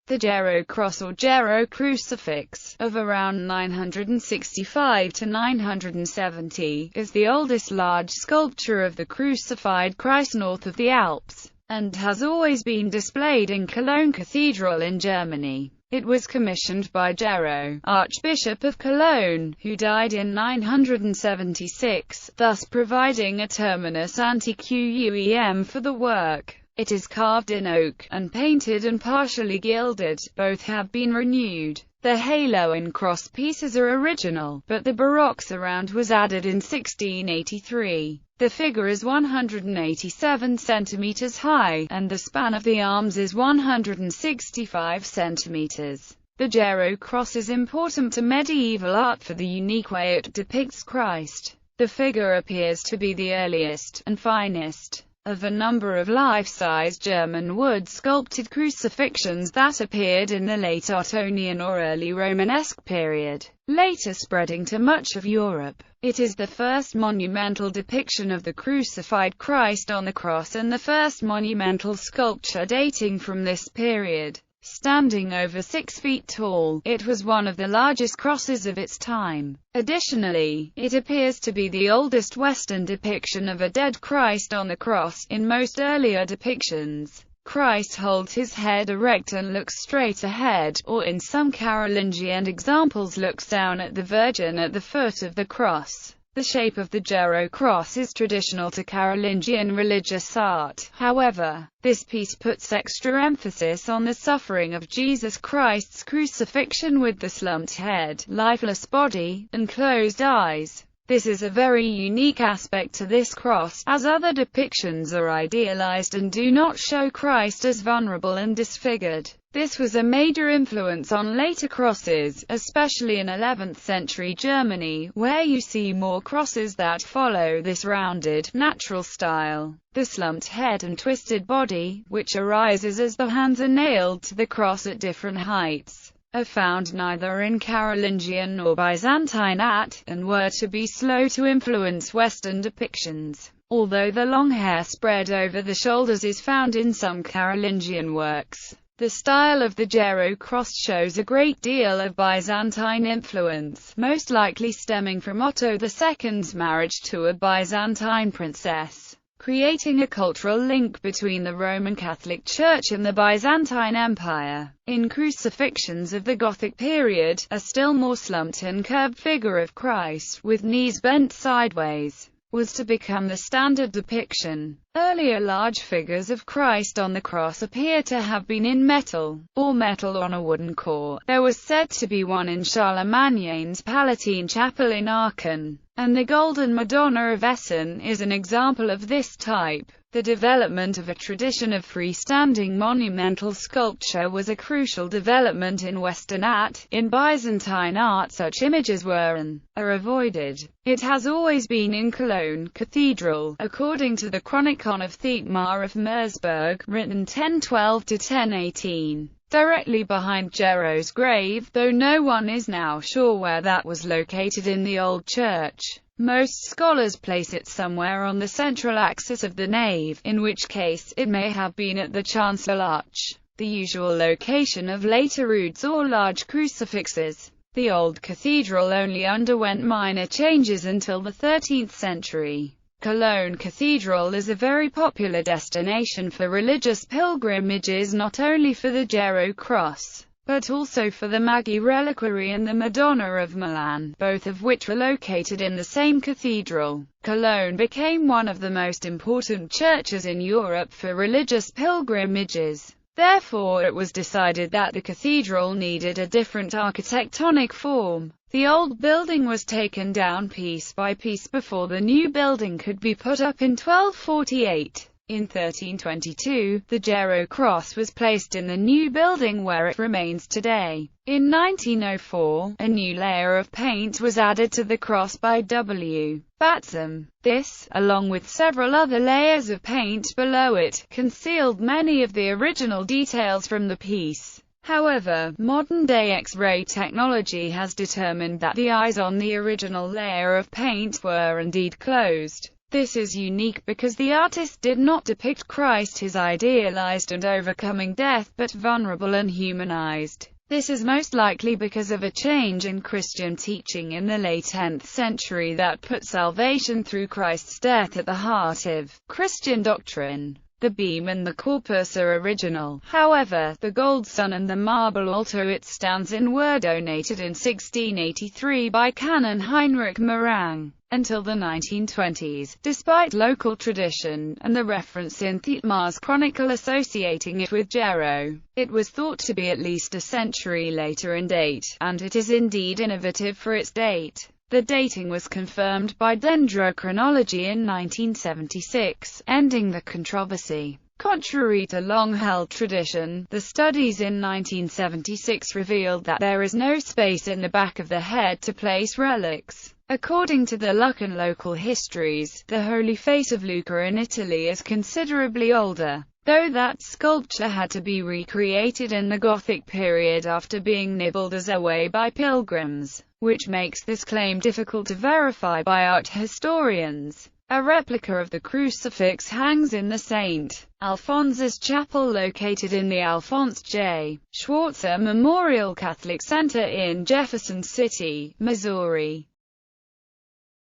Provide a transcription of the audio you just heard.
The Gero Cross or Gero Crucifix, of around 965 to 970, is the oldest large sculpture of the crucified Christ north of the Alps, and has always been displayed in Cologne Cathedral in Germany. It was commissioned by Gero, Archbishop of Cologne, who died in 976, thus providing a terminus antiquem for the work. It is carved in oak, and painted and partially gilded. Both have been renewed. The halo and cross pieces are original, but the Baroque surround was added in 1683. The figure is 187 centimeters high, and the span of the arms is 165 centimeters. The Gero Cross is important to medieval art for the unique way it depicts Christ. The figure appears to be the earliest, and finest, of a number of life-size German wood-sculpted crucifixions that appeared in the late Ottonian or early Romanesque period, later spreading to much of Europe. It is the first monumental depiction of the crucified Christ on the cross and the first monumental sculpture dating from this period. Standing over 6 feet tall, it was one of the largest crosses of its time. Additionally, it appears to be the oldest Western depiction of a dead Christ on the cross. In most earlier depictions, Christ holds his head erect and looks straight ahead, or in some Carolingian examples looks down at the Virgin at the foot of the cross. The shape of the Gero Cross is traditional to Carolingian religious art. However, this piece puts extra emphasis on the suffering of Jesus Christ's crucifixion with the slumped head, lifeless body, and closed eyes. This is a very unique aspect to this cross, as other depictions are idealized and do not show Christ as vulnerable and disfigured. This was a major influence on later crosses, especially in 11th century Germany, where you see more crosses that follow this rounded, natural style. The slumped head and twisted body, which arises as the hands are nailed to the cross at different heights, are found neither in Carolingian nor Byzantine art, and were to be slow to influence Western depictions. Although the long hair spread over the shoulders is found in some Carolingian works, the style of the Gero Cross shows a great deal of Byzantine influence, most likely stemming from Otto II's marriage to a Byzantine princess, creating a cultural link between the Roman Catholic Church and the Byzantine Empire. In crucifixions of the Gothic period, a still more slumped and curved figure of Christ, with knees bent sideways, was to become the standard depiction. Earlier large figures of Christ on the cross appear to have been in metal, or metal on a wooden core. There was said to be one in Charlemagne's Palatine Chapel in Aachen, and the Golden Madonna of Essen is an example of this type. The development of a tradition of freestanding monumental sculpture was a crucial development in Western art. In Byzantine art such images were and are avoided. It has always been in Cologne Cathedral, according to the Chronicon of Thietmar of Mersburg, written 1012 to 1018. Directly behind Gero's grave, though no one is now sure where that was located in the old church. Most scholars place it somewhere on the central axis of the nave, in which case, it may have been at the chancel arch, the usual location of later roots or large crucifixes. The old cathedral only underwent minor changes until the 13th century. Cologne Cathedral is a very popular destination for religious pilgrimages, not only for the Gero Cross, but also for the Magi Reliquary and the Madonna of Milan, both of which were located in the same cathedral. Cologne became one of the most important churches in Europe for religious pilgrimages. Therefore it was decided that the cathedral needed a different architectonic form. The old building was taken down piece by piece before the new building could be put up in 1248. In 1322, the Gero Cross was placed in the new building where it remains today. In 1904, a new layer of paint was added to the cross by W. Batsam. This, along with several other layers of paint below it, concealed many of the original details from the piece. However, modern-day X-ray technology has determined that the eyes on the original layer of paint were indeed closed. This is unique because the artist did not depict Christ as idealized and overcoming death, but vulnerable and humanized. This is most likely because of a change in Christian teaching in the late 10th century that put salvation through Christ's death at the heart of Christian doctrine. The beam and the corpus are original. However, the gold sun and the marble altar it stands in were donated in 1683 by Canon Heinrich Morang. Until the 1920s, despite local tradition, and the reference in Thietmar's chronicle associating it with Gero, it was thought to be at least a century later in date, and it is indeed innovative for its date. The dating was confirmed by dendrochronology in 1976, ending the controversy. Contrary to long-held tradition, the studies in 1976 revealed that there is no space in the back of the head to place relics. According to the Luccan local histories, the Holy Face of Lucca in Italy is considerably older, though that sculpture had to be recreated in the Gothic period after being nibbled as away by pilgrims, which makes this claim difficult to verify by art historians. A replica of the crucifix hangs in the St. Alphonsus Chapel located in the Alphonse J. Schwartzer Memorial Catholic Center in Jefferson City, Missouri.